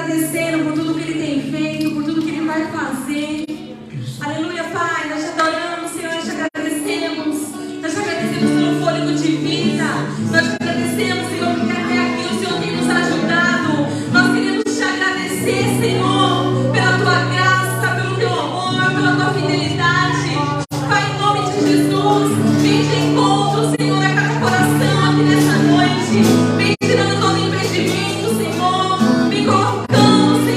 agradecendo por tudo que Ele tem feito, por tudo que Ele vai fazer. Aleluia, Pai, nós te adoramos, Senhor, nós te agradecemos. Nós te agradecemos pelo fôlego de vida. Nós te agradecemos, Senhor, porque até aqui o Senhor tem nos ajudado. Nós queremos te agradecer, Senhor, pela tua graça, pelo teu amor, pela tua fidelidade. Pai, em nome de Jesus, vem de encontro, Senhor, a cada coração aqui nessa noite. Vem tirando todo impedimento, Senhor. Vem colocando, Senhor,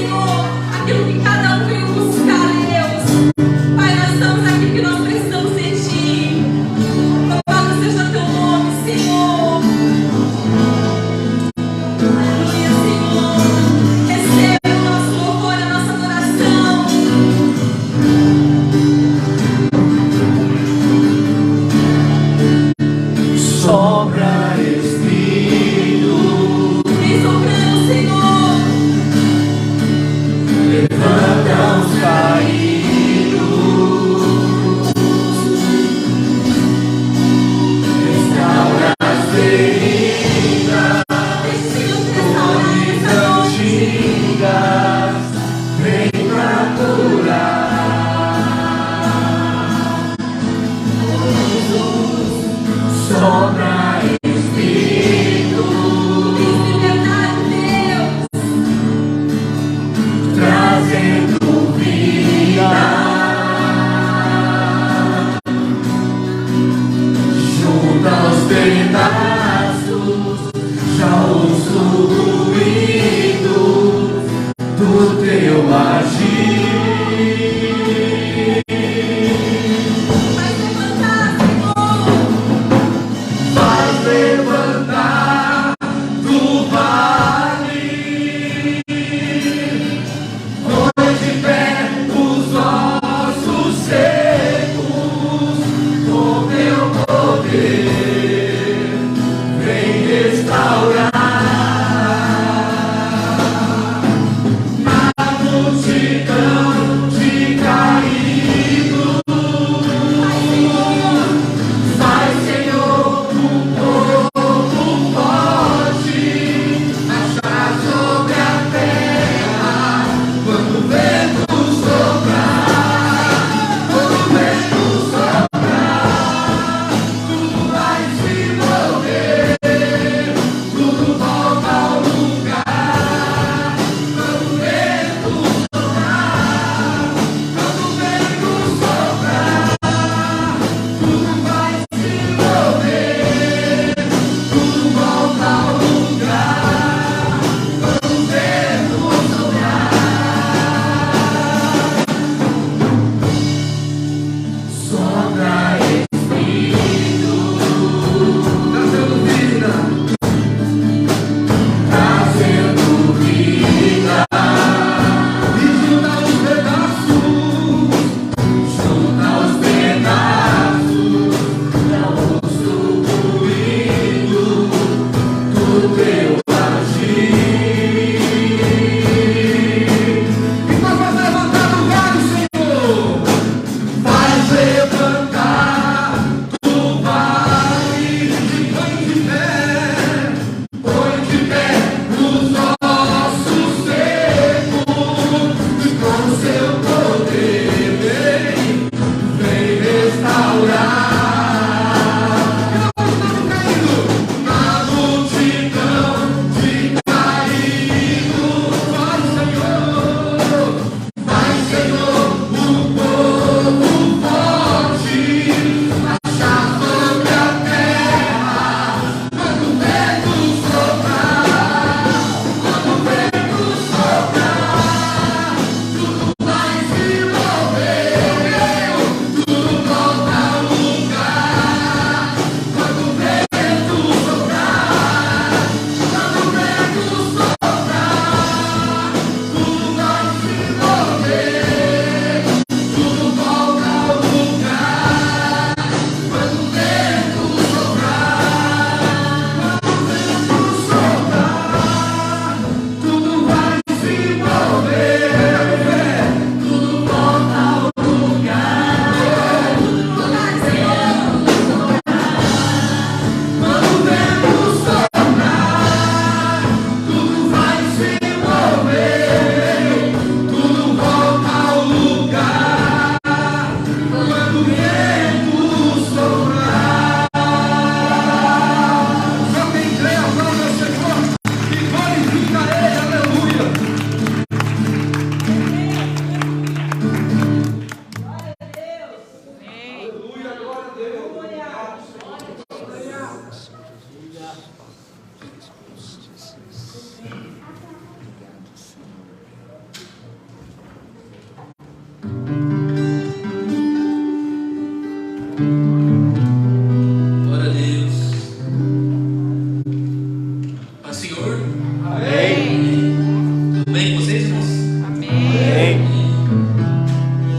bem com vocês, irmãos? Amém.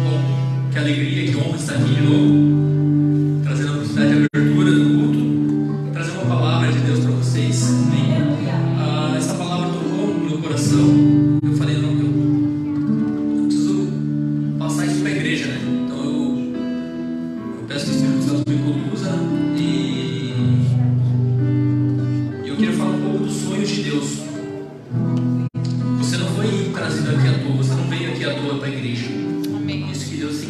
Bom, que alegria, que honra estar aqui de novo, trazendo a oportunidade de abertura do culto, trazer uma palavra de Deus para vocês. Amém? Essa palavra tocou no meu coração. Eu falei, não, eu preciso passar isso para a igreja, né? Então eu peço que o Espírito Santo me conduza e eu queria falar um pouco dos sonhos de Deus. Você não foi trazido aqui à toa, você não veio aqui à toa para a igreja. Amém. Isso que Deus tem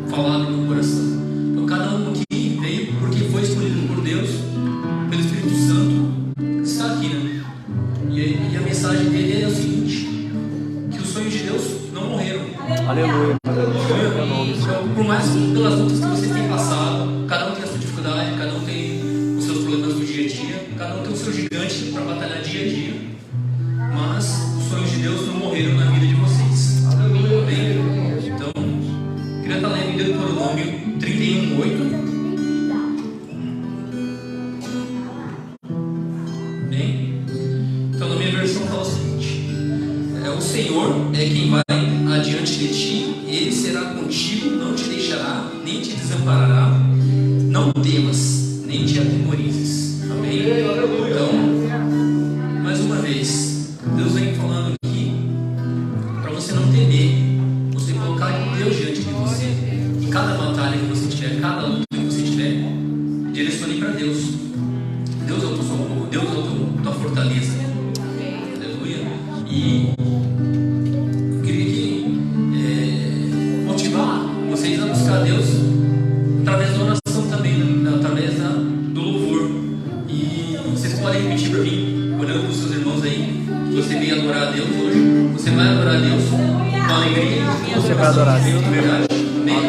falado no meu coração. Então cada um aqui veio porque foi escolhido por Deus, pelo Espírito Santo, está aqui, né? E a mensagem dele é o seguinte: que os sonhos de Deus não morreram. Aleluia. Então, por mais pelas lutas que vocês têm passado, cada um tem a sua dificuldade, cada um tem os seus problemas do dia a dia, cada um tem o seu gigante para batalhar dia a dia. Mas os sonhos de Deus não morreram na vida de vocês. Amém? Então, queria estar lendo em Deuteronômio 31:8. Amém? Então, na minha versão fala o seguinte: o Senhor é quem vai adiante de ti, Ele será contigo, não te deixará, nem te desamparará. Não temas, nem te atemorizes. Amém? Então, mais uma vez, Deus vem falando aqui para você não temer, você colocar Deus diante de você. Em cada batalha que você tiver, cada luta que você tiver, direcione para Deus. Deus é o teu socorro, Deus é a tua fortaleza. Aleluia. E eu queria aqui motivar vocês a buscar Deus através da oração também, através do louvor. E vocês podem repetir para mim, olhando para os seus irmãos aí, que você veio adorar a Deus hoje. Você vai adorar a Deus com alegria. Você vai adorar a Deus de verdade. Amém?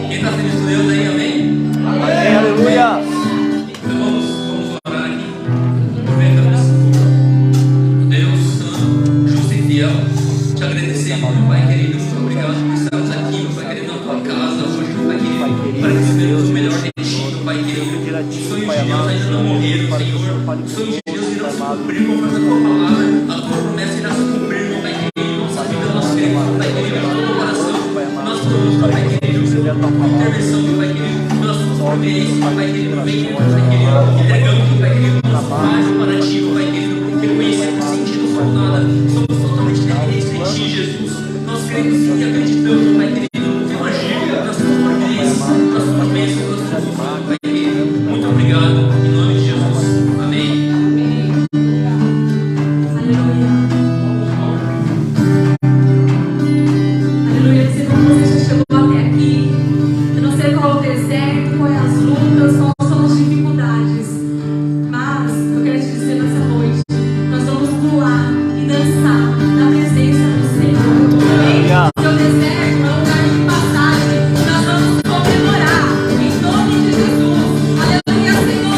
Quem está feliz com Deus aí, amém? Amém, aleluia. Então vamos orar aqui. Deus santo, justo e fiel, te agradecemos, meu Pai querido. Muito obrigado por estarmos aqui, meu Pai querido, na tua casa hoje, meu Pai querido, para recebermos o melhor de ti, meu Pai querido. Os sonhos de Deus ainda não morreram, Senhor. Os sonhos de Deus irão se cumprir conforme a tua palavra. A tua promessa irá se cumprir, meu Pai querido. Nossa vida nós queremos, meu Pai querido, de todo o coração. Nós todos, meu Pai querido, intervenção, meu Pai querido, pelas tuas providências, meu Pai querido, vem, meu Pai querido, entregamos, meu Pai querido, nosso mais para ti, meu Pai querido, reconhecemos sem ti não somos nada, somos totalmente dependentes de ti, Jesus. Nós cremos sim e acreditamos, meu Pai querido, no teu agir, nas tuas providências, nas tuas bênçãos, nas tuas funções, meu Pai querido. Muito obrigado, em nome de Jesus. Amém. Aleluia. Aleluia. Você como você já chegou até aqui. Eu não sei qual é o deserto, qual é as lutas, quais são as dificuldades. Mas eu quero te dizer nessa noite, nós vamos pular e dançar na presença do Senhor. Amém? Seu deserto é um lugar de passagem. Nós vamos comemorar em nome de Jesus. Aleluia, Senhor.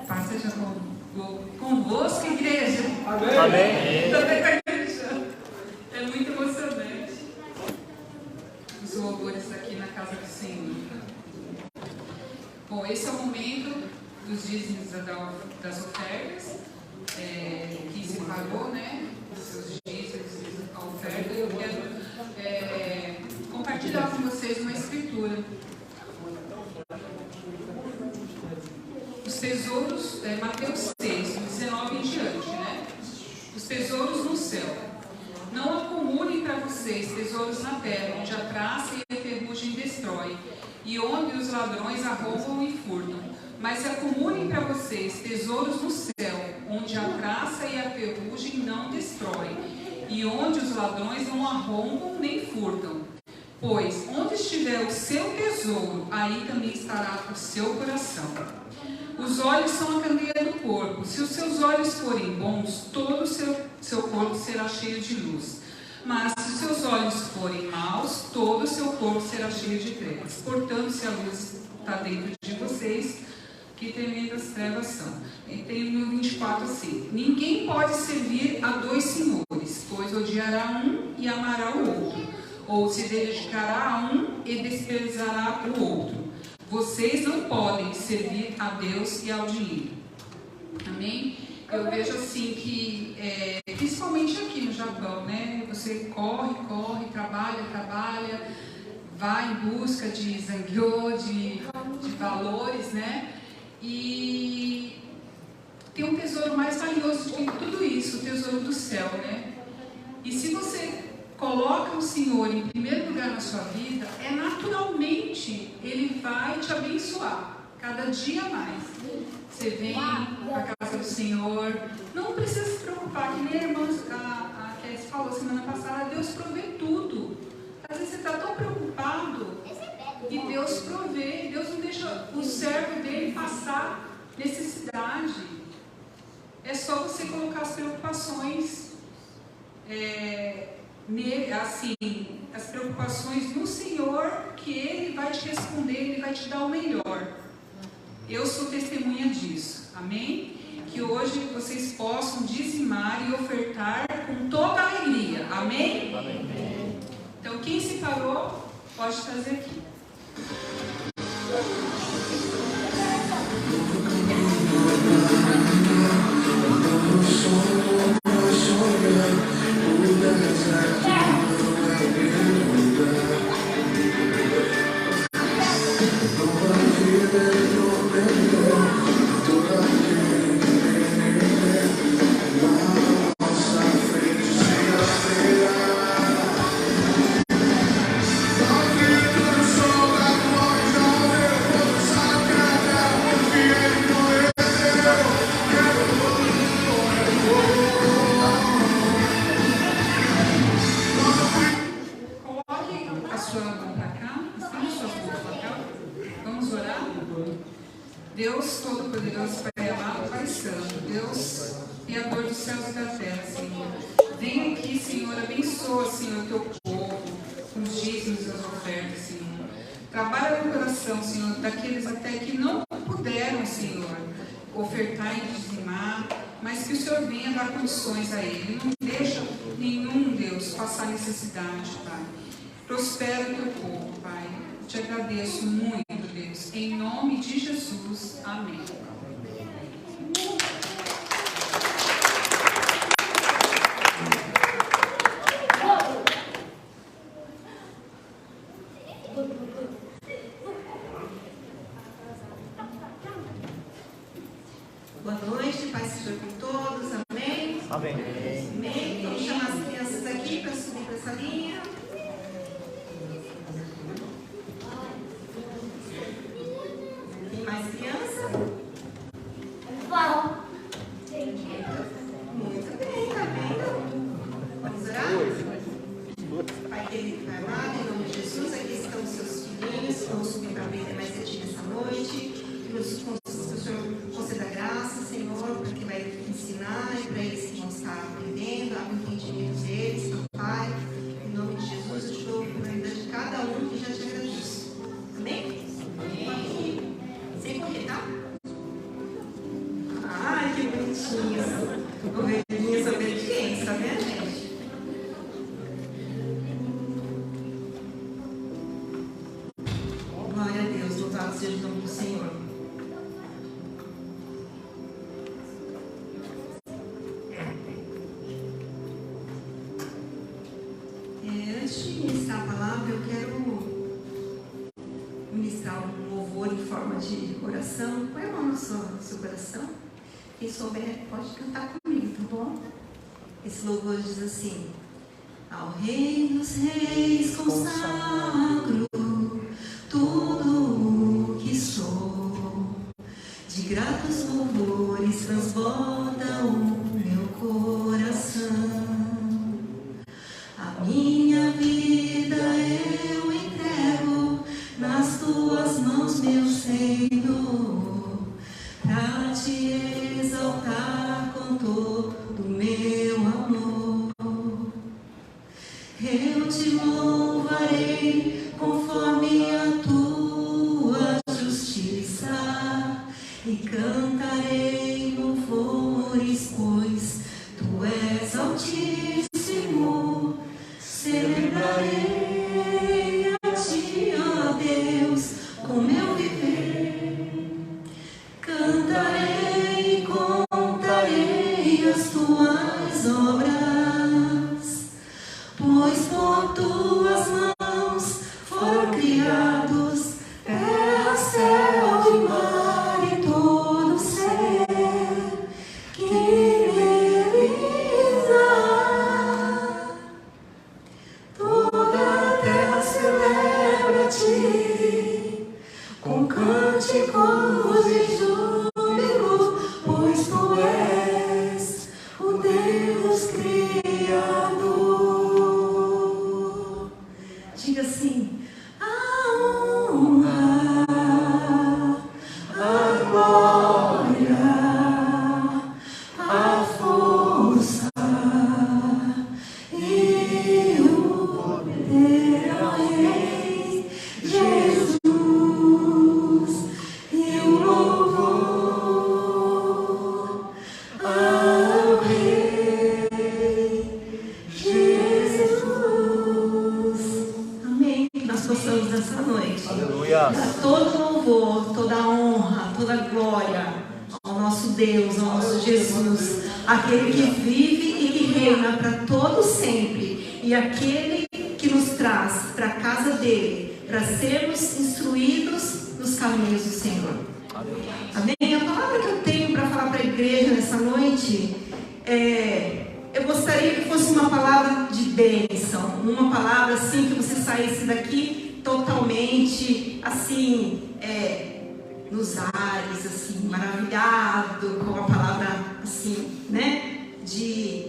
Paz seja convosco, igreja. Amém. É muito emocionante os louvores aqui na casa do Senhor. Bom, esse é o momento dos dízimos das ofertas, que separou, né, os seus dízimos, a oferta. Eu quero compartilhar com vocês uma escritura. Os tesouros, Mateus 6, 19 em diante, né? Os tesouros no céu. Não acumulem para vocês tesouros na terra, onde a traça e a ferrugem destrói, e onde os ladrões arrombam e furtam. Mas acumulem para vocês tesouros no céu, onde a traça e a ferrugem não destroem, e onde os ladrões não arrombam nem furtam. Pois onde estiver o seu tesouro, aí também estará o seu coração. Os olhos são a candeia do corpo. Se os seus olhos forem bons, todo o seu corpo será cheio de luz. Mas se os seus olhos forem maus, todo o seu corpo será cheio de trevas. Portanto, se a luz está dentro de vocês, que tremendas trevas são. E tem no 24 assim: ninguém pode servir a dois senhores, pois odiará um e amará o outro, ou se dedicará a um e desprezará o outro. Vocês não podem servir a Deus e ao dinheiro. Amém? Eu vejo assim que, principalmente aqui no Japão, né? Você corre, trabalha, vai em busca de zangyo, de valores, né? E tem um tesouro mais valioso do que tudo isso, o tesouro do céu, né? E se você coloca o Senhor em primeiro lugar na sua vida, naturalmente Ele vai te abençoar cada dia mais. Você vem para a casa do Senhor, não precisa se preocupar, que nem a irmã a Kézia falou semana passada, Deus provê tudo. Às vezes você está tão preocupado e Deus provê, Deus não deixa o servo dele passar necessidade. É só você colocar as preocupações assim, as preocupações no Senhor, que Ele vai te responder, Ele vai te dar o melhor. Eu sou testemunha disso, amém? Que hoje vocês possam dizimar e ofertar com toda a alegria, amém? Amém. Então quem se parou, pode trazer aqui. Deus Todo-Poderoso, Pai amado, Pai Santo, Deus, Criador dos céus e da terra, Senhor. Vem aqui, Senhor, abençoa, Senhor, teu povo, com os dízimos e as ofertas, Senhor. Trabalha no coração, Senhor, daqueles até que não puderam, Senhor, ofertar e dizimar, mas que o Senhor venha dar condições a ele. Não deixa nenhum, Deus, passar necessidade, Pai. Prospera o teu povo, Pai. Te agradeço muito, Deus. Em nome de Jesus. Amém. noite, paz seja com todos, amém? Amém. Amém. Vamos chamar as crianças aqui para subir para essa linha. Tem mais criança? Muito bem, tá vendo? Vamos orar? Pai querido, Pai amado, em nome de Jesus, aqui estão os seus filhinhos, que vão subir para aprender mais cedinho essa noite. Que o Senhor conceda graça, Senhor, para que vai ensinar e para eles que vão estar aprendendo, abre o entendimento deles, Pai. Em nome de Jesus, eu te dou a vida de cada um que já te agradeço. Amém? Amém. Sem correr, tá? Ai, que bonitinhos. Ovelhinhas obedientes, tá vendo, gente? Glória a Deus, louvado seja o nome do Senhor. Antes de ministrar a palavra, eu quero ministrar um louvor em forma de oração. Põe a mão no seu coração. Quem souber pode cantar comigo, tá bom? Esse louvor diz assim: ao Rei dos Reis consagro tudo o que sou, de gratos louvores transborda o meu coração. A minha vida eu entrego nas tuas mãos, meu Senhor, pra te exaltar com todo o meu amor. Eu te louvarei conforme a tua justiça e cantarei louvores, pois tu és altíssimo. Celebrarei a ti, ó Deus, com meu viver. Cantarei e contarei as tuas obras, pois por tuas mãos foram criados terra, céu e mar e todo ser que neles há. Toda a terra celebra-te com cânticos e júbilo, pois tu és o Deus Criador. Diga assim: a honra, a glória, a força e o poder ao Rei Jesus, e o louvor ao Rei Jesus. Amém. Que nós possamos nessa noite Aleluia. dar todo louvor, toda honra, toda glória ao nosso Deus, ao nosso Jesus, aquele que vive e que reina para todo sempre, e aquele que nos traz para a casa dele, para sermos instruídos nos caminhos do Senhor. Amém? A palavra que eu tenho para falar para a igreja nessa noite eu gostaria que fosse uma palavra de bênção, uma palavra assim que você saísse daqui totalmente assim, nos ares, assim, maravilhado com a palavra assim, né? De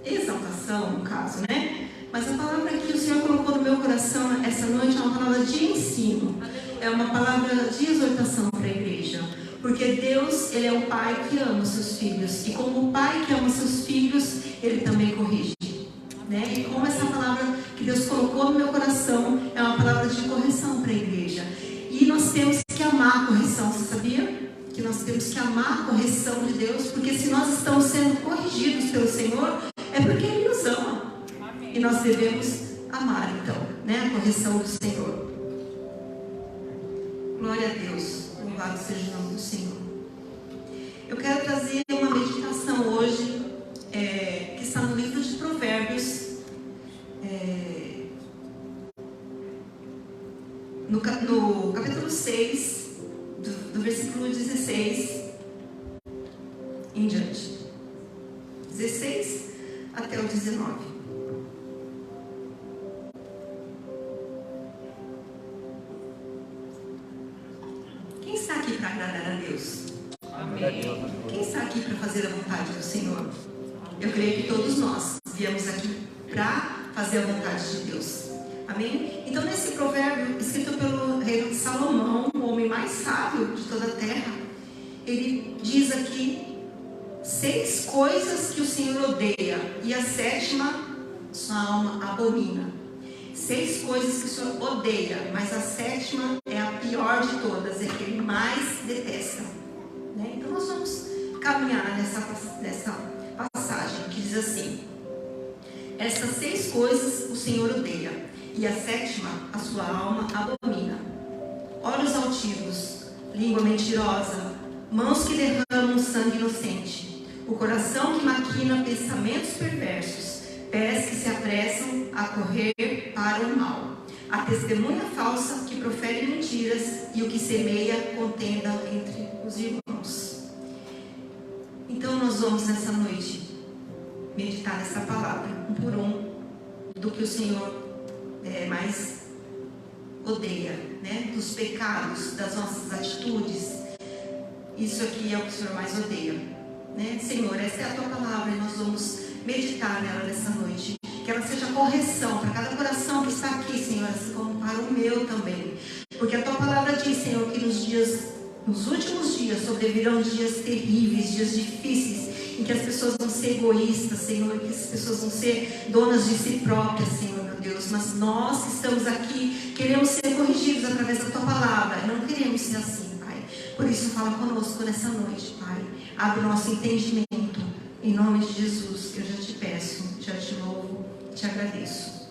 exaltação, no caso, né? Mas a palavra que o Senhor colocou no meu coração essa noite é uma palavra de ensino, é uma palavra de exortação para a igreja, porque Deus, Ele é o Pai que ama os seus filhos, e como o Pai que ama os seus filhos, Ele também corrige, né? E como essa palavra que Deus colocou no meu coração é uma palavra de correção para a igreja, e nós temos que amar a correção, você sabia? Que nós temos que amar a correção de Deus, porque se nós estamos sendo corrigidos pelo Senhor, é porque Ele nos ama. E nós devemos amar, então, né, a correção do Senhor. Glória a Deus. Louvado seja o nome do Senhor. Eu quero trazer uma meditação hoje, que está no livro de Provérbios, no capítulo capítulo 6, do versículo 16 em diante. 16 até o 19. Quem está aqui para agradar a Deus? Amém. Quem está aqui para fazer a vontade do Senhor? Eu creio que todos nós viemos aqui para fazer a vontade de Deus. Amém? Então, nesse provérbio escrito pelo rei Salomão, o homem mais sábio de toda a terra, ele diz aqui 6 coisas que o Senhor odeia e a 7ª sua alma abomina. 6 coisas que o Senhor odeia, mas a 7ª é a pior de todas, é que ele mais detesta. Né? Então nós vamos caminhar nessa passagem que diz assim: essas 6 coisas o Senhor odeia, e a 7ª a sua alma abomina: olhos altivos, língua mentirosa, mãos que derramam sangue inocente, o coração que maquina pensamentos perversos, pés que se apressam a correr para o mal, a testemunha falsa que profere mentiras e o que semeia contenda entre os irmãos. Então nós vamos nessa noite meditar nessa palavra, um por um, do que o Senhor mais odeia, né? Dos pecados, das nossas atitudes. Isso aqui é o que o Senhor mais odeia, né? Senhor, essa é a tua palavra e nós vamos meditar nela nessa noite. Que ela seja correção para cada coração que está aqui, Senhor, assim como para o meu também. Porque a tua palavra diz, Senhor, que nos últimos dias sobrevirão dias terríveis, dias difíceis, em que as pessoas vão ser egoístas, Senhor, que as pessoas vão ser donas de si próprias, Senhor, meu Deus. Mas nós que estamos aqui queremos ser corrigidos através da tua palavra. E não queremos ser assim, Pai. Por isso, fala conosco nessa noite, Pai. Abre o nosso entendimento. Em nome de Jesus, eu já te peço, já te louvo, te agradeço.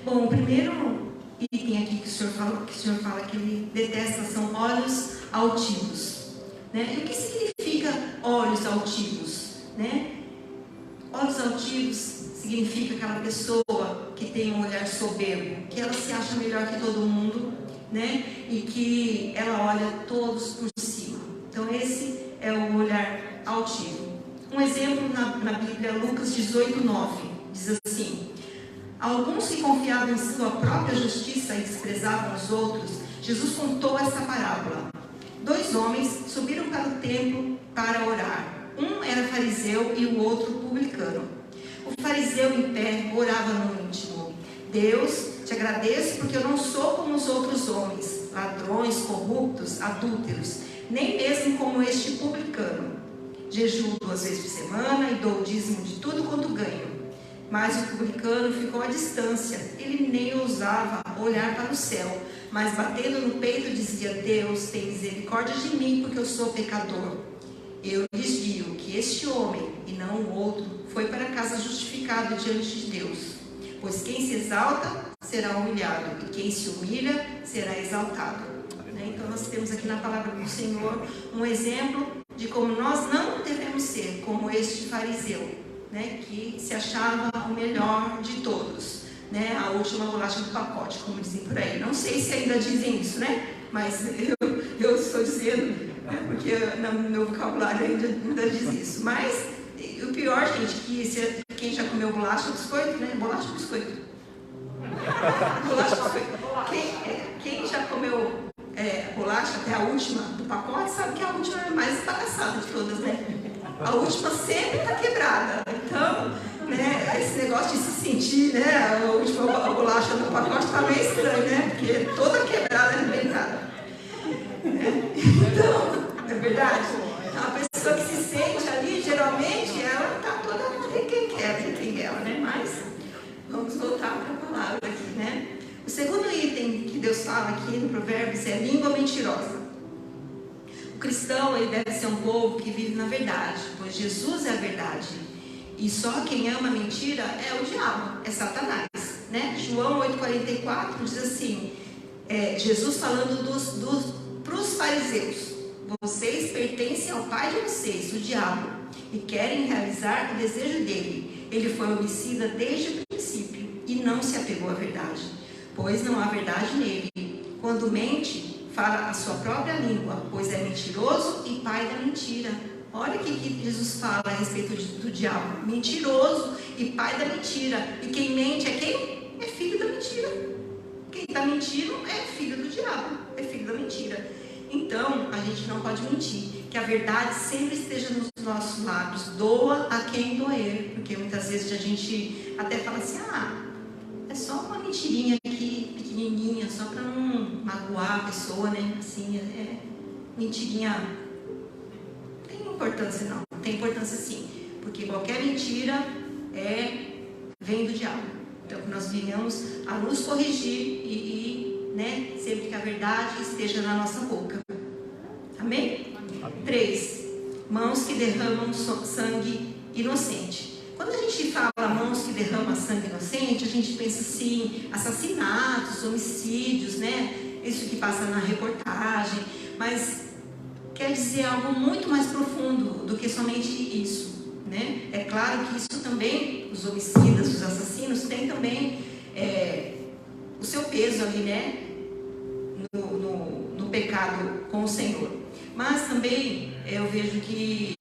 Bom, o primeiro item aqui que o Senhor fala que ele detesta são olhos altivos, né? E o que significa olhos altivos, né? Olhos altivos significa aquela pessoa que tem um olhar soberbo, que ela se acha melhor que todo mundo, né? E que ela olha todos por cima. Então esse é o olhar altivo. Um exemplo na Bíblia, Lucas 18:9, diz assim: alguns que confiavam em sua própria justiça e desprezavam os outros, Jesus contou essa parábola. 2 homens subiram para o templo para orar. Um era fariseu e o outro publicano. O fariseu em pé orava no íntimo: Deus, te agradeço porque eu não sou como os outros homens, ladrões, corruptos, adúlteros, nem mesmo como este publicano. Jejuo 2 vezes por semana e dou o dízimo de tudo quanto ganho. Mas o publicano ficou à distância. Ele nem ousava olhar para o céu, mas batendo no peito dizia: Deus, tem misericórdia de mim, porque eu sou pecador. Eu lhes digo que este homem, e não o outro, foi para casa justificado diante de Deus. Pois quem se exalta será humilhado, e quem se humilha será exaltado. Então nós temos aqui na palavra do Senhor um exemplo de como nós não devemos ser como este fariseu, né, que se achava o melhor de todos, né, a última bolacha do pacote, como dizem por aí. Não sei se ainda dizem isso, né, mas eu estou dizendo, né, porque no meu vocabulário ainda diz isso. Mas o pior, gente, que quem já comeu bolacha, biscoito, né, bolacha, biscoito. Bolacha, biscoito. Quem já comeu bolacha até a última do pacote sabe que a última é a mais bagaçada de todas, né? A última sempre está quebrada. Então, né, esse negócio de se sentir, né, a última bolacha do pacote está meio estranho, né? Porque toda quebrada é arrebentada. Então, é verdade? A pessoa que se sente ali, geralmente, ela está toda quem quer, né? Mas vamos voltar para a palavra aqui, né? O segundo item que Deus fala aqui no Provérbios é língua mentirosa. O cristão, ele deve ser um povo que vive na verdade, pois Jesus é a verdade. E só quem ama a mentira é o diabo, é Satanás, né? João 8,44 diz assim, Jesus falando para os fariseus: vocês pertencem ao pai de vocês, o diabo, e querem realizar o desejo dele. Ele foi homicida desde o princípio e não se apegou à verdade, pois não há verdade nele. Quando mente, fala a sua própria língua, pois é mentiroso e pai da mentira. Olha o que Jesus fala a respeito do diabo: mentiroso e pai da mentira. E quem mente é quem? É filho da mentira. Quem está mentindo é filho do diabo, é filho da mentira. Então, a gente não pode mentir. Que a verdade sempre esteja nos nossos lábios. Doa a quem doer. Porque muitas vezes a gente até fala assim: é só uma mentirinha aqui, pequenininha, só para não magoar a pessoa, né? Assim, é mentirinha. Não tem importância não. Tem importância sim. Porque qualquer mentira vem do diabo. Então, que nós venhamos a nos corrigir né, sempre que a verdade esteja na nossa boca. Amém? 3. Mãos que derramam sangue inocente. Quando a gente fala mãos que derramam sangue inocente, a gente pensa assim, assassinatos, homicídios, né? Isso que passa na reportagem. Mas quer dizer algo muito mais profundo do que somente isso, né? É claro que isso também, os homicidas, os assassinos, tem também o seu peso ali, né? No pecado com o Senhor. Mas também eu vejo que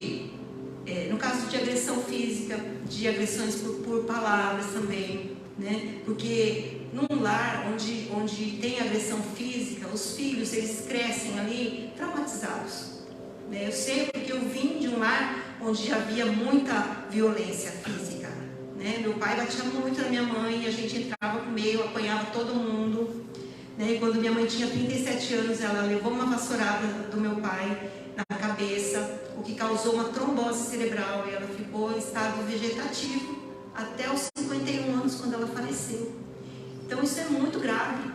no caso de agressão física, de agressões por palavras também, né? Porque num lar onde tem agressão física, os filhos eles crescem ali traumatizados, né? Eu sei porque eu vim de um lar onde havia muita violência física, né? Meu pai batia muito na minha mãe, a gente entrava no meio, apanhava todo mundo, né? E quando minha mãe tinha 37 anos, ela levou uma vassourada do meu pai na cabeça, o que causou uma trombose cerebral, e ela ficou em estado vegetativo até os 51 anos, quando ela faleceu. Então isso é muito grave,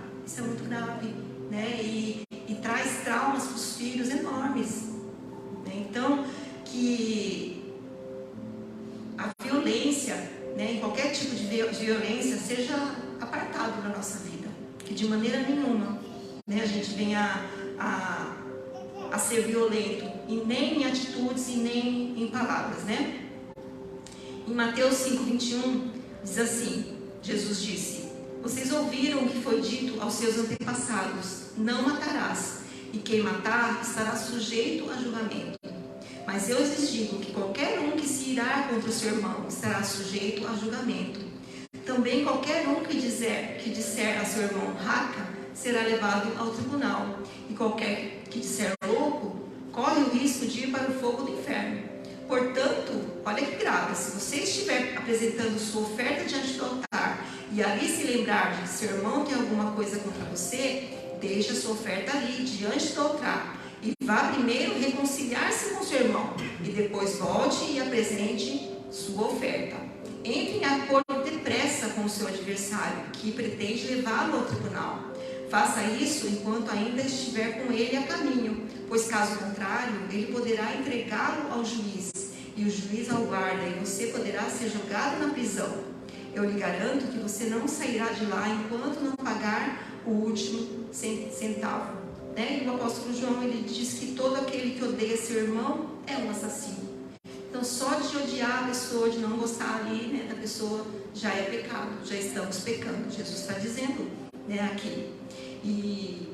né? E traz traumas para os filhos enormes, né? Então, que a violência, né, em qualquer tipo de violência, seja apartado da nossa vida, que de maneira nenhuma, né, a gente venha a ser violento, e nem em atitudes e nem em palavras, né? Em Mateus 5:21 diz assim: Jesus disse: vocês ouviram o que foi dito aos seus antepassados: não matarás, e quem matar estará sujeito a julgamento. Mas eu lhes digo que qualquer um que se irar contra o seu irmão estará sujeito a julgamento. Também qualquer um que disser a seu irmão raca será levado ao tribunal, e qualquer que disser louco corre o risco de ir para o fogo do inferno. Portanto, olha que grave: se você estiver apresentando sua oferta diante do altar e ali se lembrar de que seu irmão tem alguma coisa contra você, deixe a sua oferta ali diante do altar e vá primeiro reconciliar-se com seu irmão, e depois volte e apresente sua oferta. Entre em acordo depressa com o seu adversário, que pretende levá-lo ao tribunal. Faça isso enquanto ainda estiver com ele a caminho, pois caso contrário, ele poderá entregá-lo ao juiz, e o juiz ao guarda, e você poderá ser jogado na prisão. Eu lhe garanto que você não sairá de lá enquanto não pagar o último centavo, né? E o apóstolo João, ele diz que todo aquele que odeia seu irmão é um assassino. Então, só de odiar a pessoa, de não gostar ali, né, da pessoa, já é pecado, já estamos pecando. Jesus está dizendo, né, aqui. E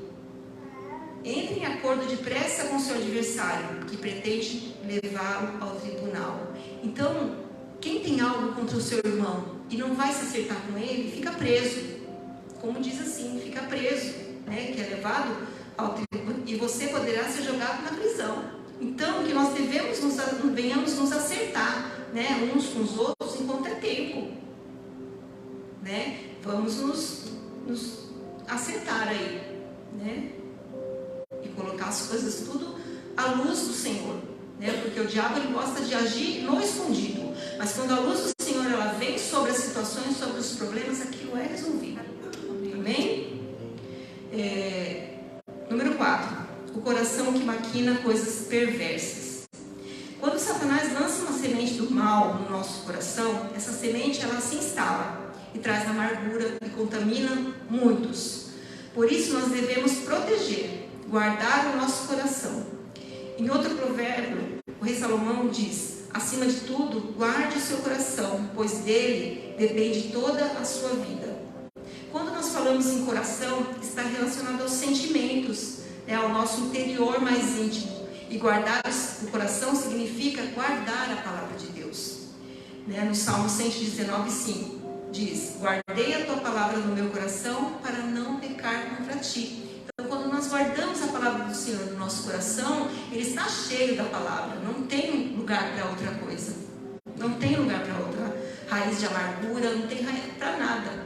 entre em acordo depressa com seu adversário, que pretende levá-lo ao tribunal. Então, quem tem algo contra o seu irmão e não vai se acertar com ele, fica preso. Como diz assim, fica preso, né, que é levado ao tribunal, e você poderá ser jogado na prisão. Então, que nós venhamos nos acertar, né, uns com os outros enquanto é tempo, né? Vamos nos acertar aí, né? E colocar as coisas tudo à luz do Senhor, né? Porque o diabo, ele gosta de agir no escondido, mas quando a luz do Senhor ela vem sobre as situações, sobre os problemas, aquilo é resolvido. Amém? Número 4. O coração que maquina coisas perversas. Quando Satanás lança uma semente do mal no nosso coração, essa semente ela se instala e traz amargura e contamina muitos. Por isso nós devemos proteger, guardar o nosso coração. Em outro provérbio, o rei Salomão diz: acima de tudo, guarde o seu coração, pois dele depende toda a sua vida. Quando nós falamos em coração, está relacionado aos sentimentos, ao nosso interior mais íntimo. E guardar o coração significa guardar a palavra de Deus. No Salmo 119:5 diz: guardei a tua palavra no meu coração para não pecar contra ti. Então, quando nós guardamos a palavra do Senhor no nosso coração, ele está cheio da palavra. Não tem lugar para outra coisa. Não tem lugar para outra raiz de amargura, não tem raiz para nada.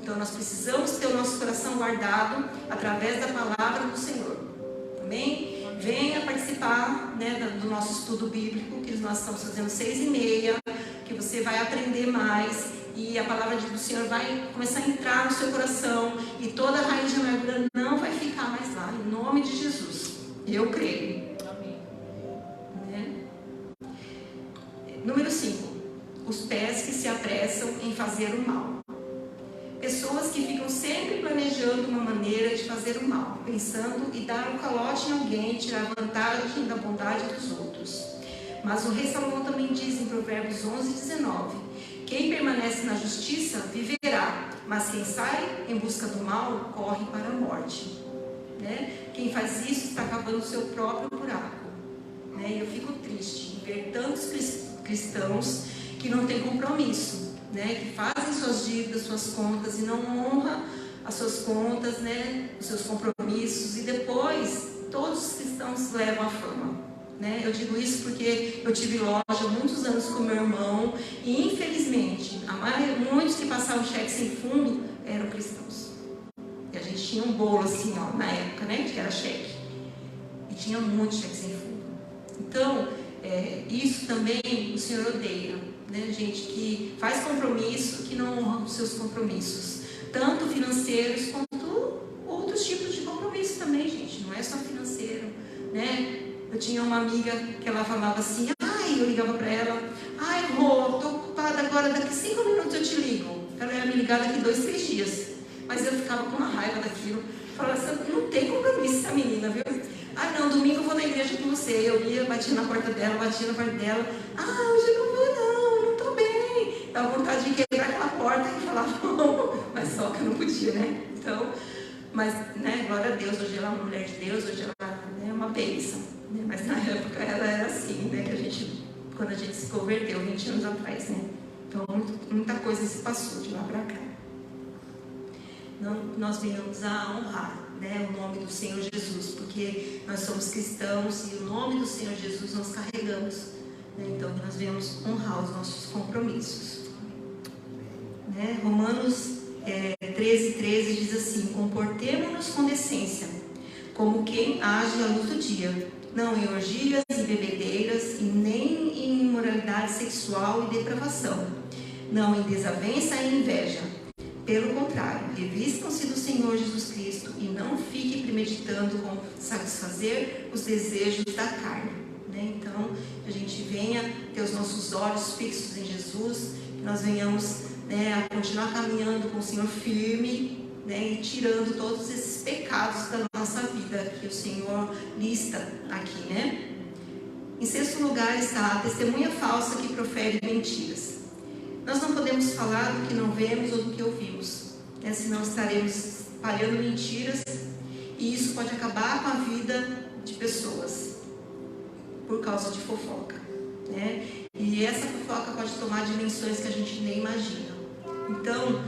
Então, nós precisamos ter o nosso coração guardado através da palavra do Senhor. Amém? Venha participar, do nosso estudo bíblico, que nós estamos fazendo 6h30, que você vai aprender mais e a palavra do Senhor vai começar a entrar no seu coração e toda a raiz de amargura não vai ficar mais lá, em nome de Jesus. Eu creio. Amém. Número 5. Os pés que se apressam em fazer o mal. Pessoas que ficam sempre planejando uma maneira de fazer o mal, pensando em dar um calote em alguém, tirar vantagem da bondade dos outros. Mas o rei Salomão também diz em Provérbios 11:19: quem permanece na justiça viverá, mas quem sai em busca do mal corre para a morte. Quem faz isso está cavando o seu próprio buraco. E eu fico triste em ver tantos cristãos que não têm compromisso, que fazem suas dívidas, suas contas e não honram as suas contas, os seus compromissos, e depois todos os cristãos levam a fama. Eu digo isso porque eu tive loja muitos anos com meu irmão e infelizmente muitos que passavam cheque sem fundo eram cristãos. E a gente tinha um bolo assim, na época, que era cheque, e tinha muitos cheques sem fundo. Então, isso também o Senhor odeia, gente que faz compromisso, que não honra os seus compromissos, tanto financeiros quanto outros tipos de compromisso também, gente, não é só financeiro, Eu tinha uma amiga que ela falava assim, eu ligava para ela, Rô, estou ocupada agora, daqui 5 minutos eu te ligo. Ela ia me ligar daqui 2, 3 dias, mas eu ficava com uma raiva daquilo, falava assim, não tem compromisso essa menina, viu? Não, domingo eu vou na igreja com você. Eu ia, batia na porta dela, batia na porta dela. Hoje eu não vou não, eu não estou bem. Dava vontade de quebrar aquela porta e falar, não, mas só que eu não podia, Então, mas, glória a Deus, hoje ela é uma mulher de Deus, hoje ela é uma bênção. Mas na época ela era assim, quando a gente se converteu 20 anos atrás, Então, muita coisa se passou de lá para cá. Nós viemos a honrar, o nome do Senhor Jesus, porque nós somos cristãos e o nome do Senhor Jesus nós carregamos, então nós viemos honrar os nossos compromissos. Romanos 13:13 diz assim: comportemo-nos com decência, como quem age à luz do dia, não em orgias e bebedeiras, e nem em imoralidade sexual e depravação, não em desavença e inveja. Pelo contrário, revistam-se do Senhor Jesus Cristo e não fiquem premeditando como satisfazer os desejos da carne. Então, que a gente venha ter os nossos olhos fixos em Jesus, que nós venhamos a continuar caminhando com o Senhor firme, e tirando todos esses pecados da nossa vida que o Senhor lista aqui. Em sexto lugar está a testemunha falsa que profere mentiras. Nós não podemos falar do que não vemos ou do que ouvimos, senão estaremos espalhando mentiras e isso pode acabar com a vida de pessoas por causa de fofoca, E essa fofoca pode tomar dimensões que a gente nem imagina. Então,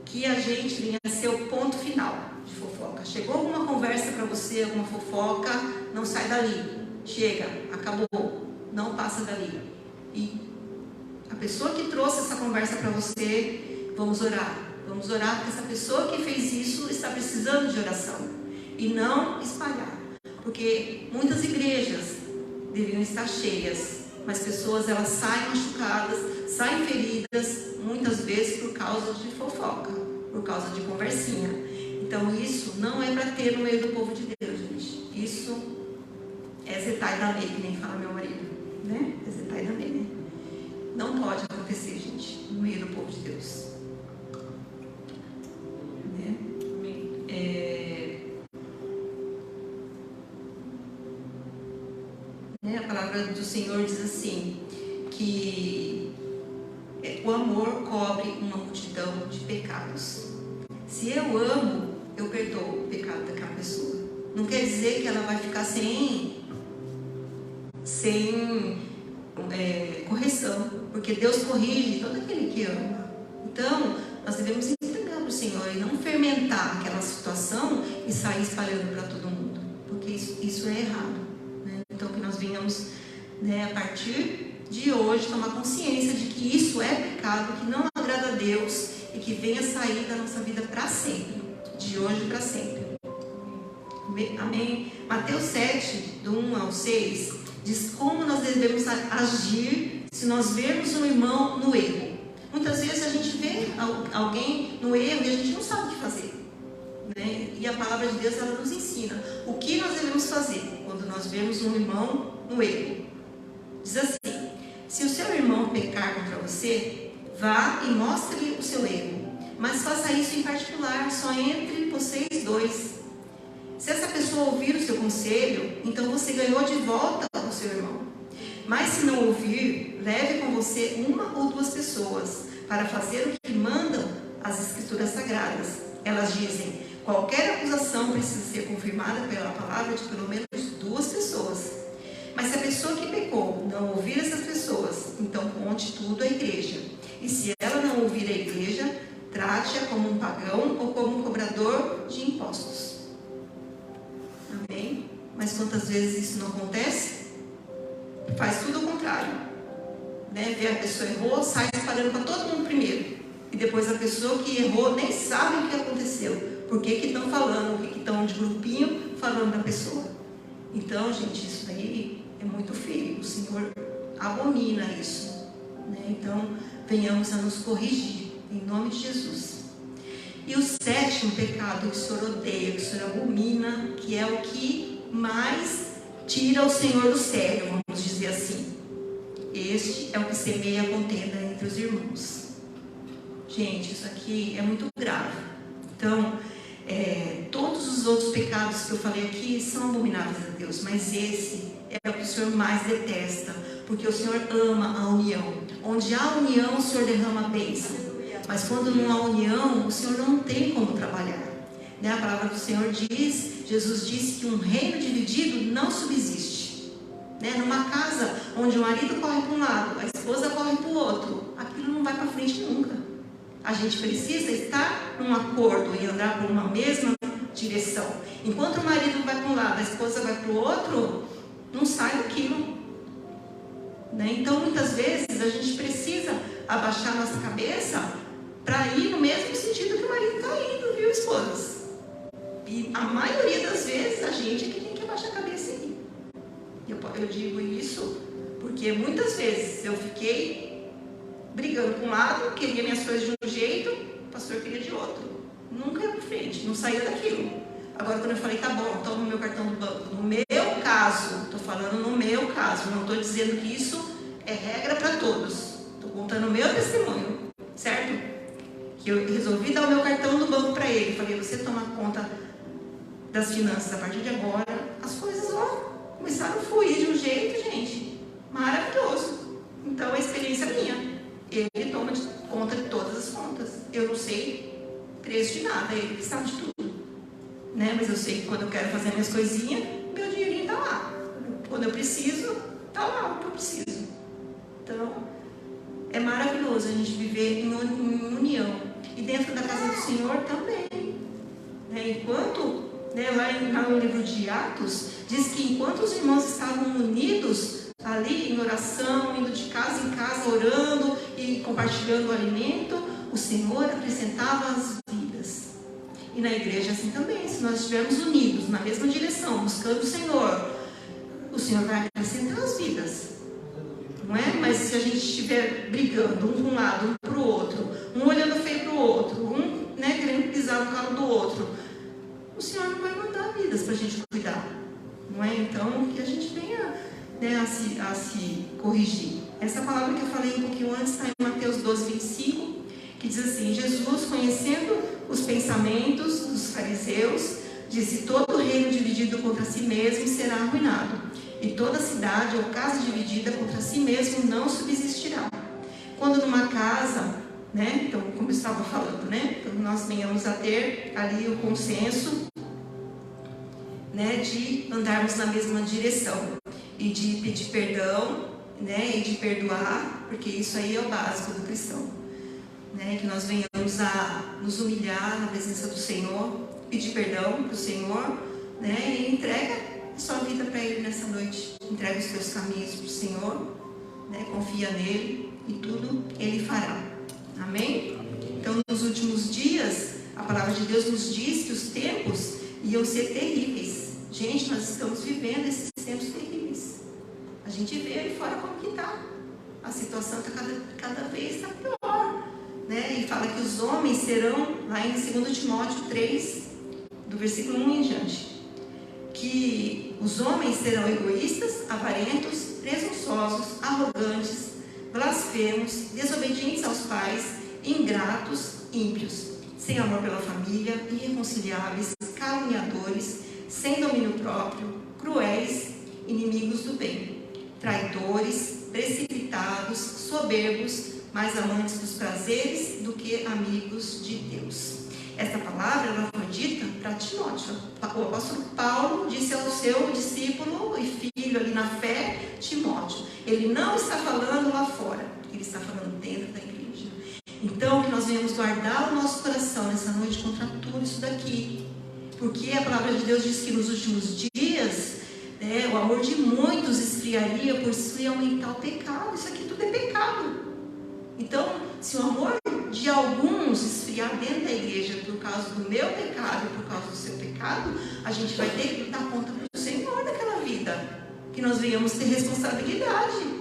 que a gente venha a ser o ponto final de fofoca. Chegou alguma conversa para você, alguma fofoca, não sai dali. Chega, acabou, não passa dali. E a pessoa que trouxe essa conversa para você, vamos orar, porque essa pessoa que fez isso está precisando de oração e não espalhar, porque muitas igrejas deviam estar cheias, mas pessoas elas saem machucadas, saem feridas, muitas vezes por causa de fofoca, por causa de conversinha. Então isso não é para ter no meio do povo de Deus, gente. Isso é zetai da lei, que nem fala meu marido, É zetai da lei, Não pode acontecer, gente, no meio do povo de Deus. A palavra do Senhor diz assim, que o amor cobre uma multidão de pecados. Se eu amo, eu perdoo o pecado daquela pessoa. Não quer dizer que ela vai ficar sem correção, porque Deus corrige todo aquele que ama. Então, nós devemos entregar para o Senhor e não fermentar aquela situação e sair espalhando para todo mundo, porque isso é errado, né? Então, que nós venhamos, né, a partir de hoje, tomar consciência de que isso é pecado, que não agrada a Deus e que venha sair da nossa vida para sempre, de hoje para sempre. Amém? Mateus 7, do 1 ao 6, diz como nós devemos agir se nós vermos um irmão no erro. Muitas vezes a gente vê alguém no erro e a gente não sabe o que fazer, né? E a palavra de Deus, ela nos ensina o que nós devemos fazer quando nós vemos um irmão no erro. Diz assim: se o seu irmão pecar contra você, vá e mostre-lhe o seu erro, mas faça isso em particular, só entre vocês dois. Se essa pessoa ouvir o seu conselho, então você ganhou de volta o seu irmão. Mas se não ouvir, leve com você uma ou duas pessoas para fazer o que mandam as Escrituras Sagradas. Elas dizem: qualquer acusação precisa ser confirmada pela palavra de pelo menos duas pessoas. Mas se a pessoa que pecou não ouvir essas pessoas, então conte tudo à igreja. E se ela não ouvir a igreja, trate-a como um pagão ou como um cobrador de impostos. Amém? Mas quantas vezes isso não acontece? Faz tudo ao contrário, né? Vê a pessoa errou, sai espalhando para todo mundo primeiro, e depois a pessoa que errou nem sabe o que aconteceu, por que estão falando, o que estão de grupinho falando da pessoa. Então, gente, isso aí é muito feio. O Senhor abomina isso, né? Então, venhamos a nos corrigir em nome de Jesus. E o sétimo pecado que o Senhor odeia, que o Senhor abomina, que é o que mais tira o Senhor do sério, vamos dizer assim. Este é o que semeia a contenda entre os irmãos. Gente, isso aqui é muito grave. Então, todos os outros pecados que eu falei aqui são abomináveis a Deus, mas esse é o que o Senhor mais detesta, porque o Senhor ama a união. Onde há união, o Senhor derrama a bênção. Mas quando não há união, o Senhor não tem como trabalhar, né? A palavra do Senhor diz, Jesus disse que um reino dividido não subsiste, né? Numa casa onde o marido corre para um lado, a esposa corre para o outro, aquilo não vai para frente nunca. A gente precisa estar num acordo e andar por uma mesma direção. Enquanto o marido vai para um lado, a esposa vai para o outro, não sai daquilo, né? Então, muitas vezes, a gente precisa abaixar nossa cabeça para ir no mesmo sentido que o marido está indo, viu, esposas? E a maioria das vezes, a gente é que tem que abaixar a cabeça e ir. Eu digo isso porque muitas vezes eu fiquei brigando com um lado, queria minhas coisas de um jeito, o pastor queria de outro. Nunca ia para frente, não saía daquilo. Agora, quando eu falei, tá bom, toma o meu cartão do banco. No meu caso, estou falando no meu caso, não estou dizendo que isso é regra para todos. Estou contando o meu testemunho, certo? Que eu resolvi dar o meu cartão do banco para ele. Falei, você toma conta das finanças a partir de agora. As coisas, começaram a fluir de um jeito, gente, maravilhoso. Então, a experiência é minha. Ele toma conta de todas as contas. Eu não sei preço de nada, ele que sabe de tudo, né? Mas eu sei que quando eu quero fazer minhas coisinhas, meu dinheirinho está lá. Quando eu preciso, está lá o que eu preciso. Então, é maravilhoso a gente viver em união. E dentro da casa do Senhor também, né? Enquanto, né, lá no livro de Atos, diz que enquanto os irmãos estavam unidos ali em oração, indo de casa em casa, orando e compartilhando o alimento, o Senhor acrescentava as vidas. E na igreja assim também, se nós estivermos unidos na mesma direção, buscando o Senhor vai acrescentar as vidas. Não é? Mas se a gente estiver brigando um com um lado, um para o outro, um olhando feio para o outro, um, né, querendo pisar no calo do outro, o Senhor não vai mandar vidas para a gente cuidar. Não é? Então, que a gente venha, né, a se corrigir. Essa palavra que eu falei um pouquinho antes está em Mateus 12, 25, que diz assim: Jesus, conhecendo os pensamentos dos fariseus, disse: todo reino dividido contra si mesmo será arruinado, e toda cidade ou casa dividida contra si mesmo não subsistirá. Quando numa casa né? Então, como eu estava falando, né? Então, nós venhamos a ter ali o consenso, né? De andarmos na mesma direção e de pedir perdão, né? E de perdoar, porque isso aí é o básico do cristão, né? Que nós venhamos a nos humilhar na presença do Senhor, pedir perdão para o Senhor, né? E entrega a sua vida para Ele nessa noite. Entrega os teus caminhos para o Senhor, né? Confia nele e tudo Ele fará. Amém? Então, nos últimos dias, a palavra de Deus nos diz que os tempos iam ser terríveis. Gente, nós estamos vivendo esses tempos terríveis. A gente vê ali fora como que está. A situação está cada vez está pior, né? E fala que os homens serão, lá em 2 Timóteo 3, do versículo 1 em diante, que os homens serão egoístas, avarentos, presunçosos, arrogantes, blasfemos, desobedientes aos pais, ingratos, ímpios, sem amor pela família, irreconciliáveis, caluniadores, sem domínio próprio, cruéis, inimigos do bem, traidores, precipitados, soberbos, mais amantes dos prazeres do que amigos de Deus. Esta palavra ela foi dita para Timóteo. O apóstolo Paulo disse ao seu discípulo e filho ali na fé, Timóteo. Ele não está falando lá fora, ele está falando dentro da igreja. Então, que nós venhamos guardar o nosso coração nessa noite contra tudo isso daqui. Porque a palavra de Deus diz que nos últimos dias, né, o amor de muitos esfriaria, por isso ia aumentar o pecado. Isso aqui tudo é pecado. Então, se o amor de alguns esfriar dentro da igreja por causa do meu pecado e por causa do seu pecado, a gente vai ter que dar conta para o Senhor daquela vida. Que nós venhamos ter responsabilidade.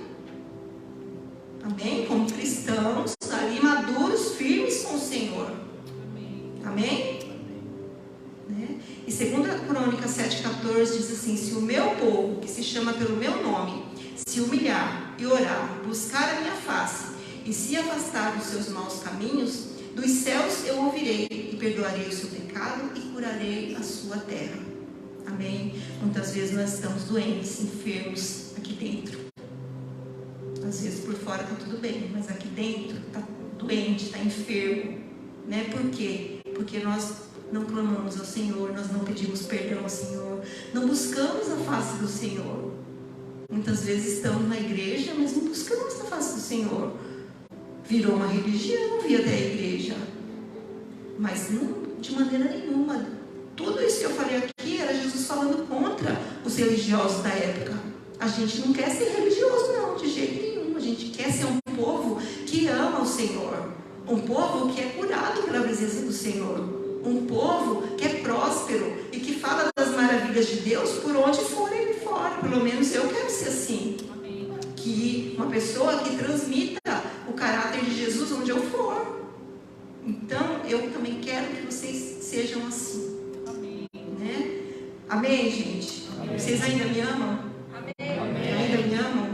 Amém? Como cristãos, ali maduros, firmes com o Senhor. Amém? Né? E 2 Crônicas 7,14 diz assim: se o meu povo, que se chama pelo meu nome, se humilhar e orar, buscar a minha face e se afastar dos seus maus caminhos, dos céus eu ouvirei e perdoarei o seu pecado e curarei a sua terra. Amém? Muitas vezes nós estamos doentes, enfermos aqui dentro. Às vezes por fora está tudo bem, mas aqui dentro está doente, está enfermo, né? Por quê? Porque nós não clamamos ao Senhor, nós não pedimos perdão ao Senhor, não buscamos a face do Senhor. Muitas vezes estamos na igreja, mas não buscamos a face do Senhor. Virou uma religião, vir até a igreja, mas não de maneira nenhuma. Tudo isso que eu falei aqui era Jesus falando contra os religiosos da época. A gente não quer ser religioso não, de jeito nenhum. A gente quer ser um povo que ama o Senhor, um povo que é curado pela presença do Senhor, um povo que é próspero e que fala das maravilhas de Deus por onde for ele fora. Pelo menos eu quero ser assim. Que uma pessoa que transmita o caráter de Jesus onde eu for. Então, eu também quero que vocês sejam assim. Amém. Né? Amém, gente? Amém. Vocês ainda me amam? Amém. Ainda me amam?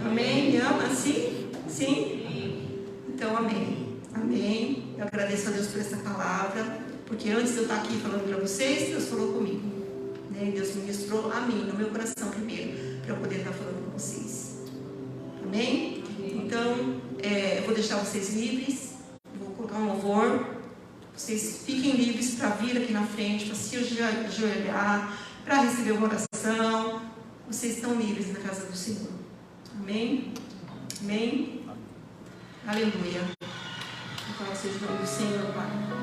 Amém? Me amam assim? Sim? Então, amém. Amém. Eu agradeço a Deus por essa palavra, porque antes de eu estar aqui falando para vocês, Deus falou comigo. Né? Deus ministrou a mim, no meu coração primeiro, para eu poder estar falando com vocês. Amém? Então, eu vou deixar vocês livres, vou colocar um louvor, vocês fiquem livres para vir aqui na frente, para se ajoelhar, para receber uma oração. Vocês estão livres na casa do Senhor. Amém? Amém? Aleluia. Então, seja o nome do Senhor, Pai.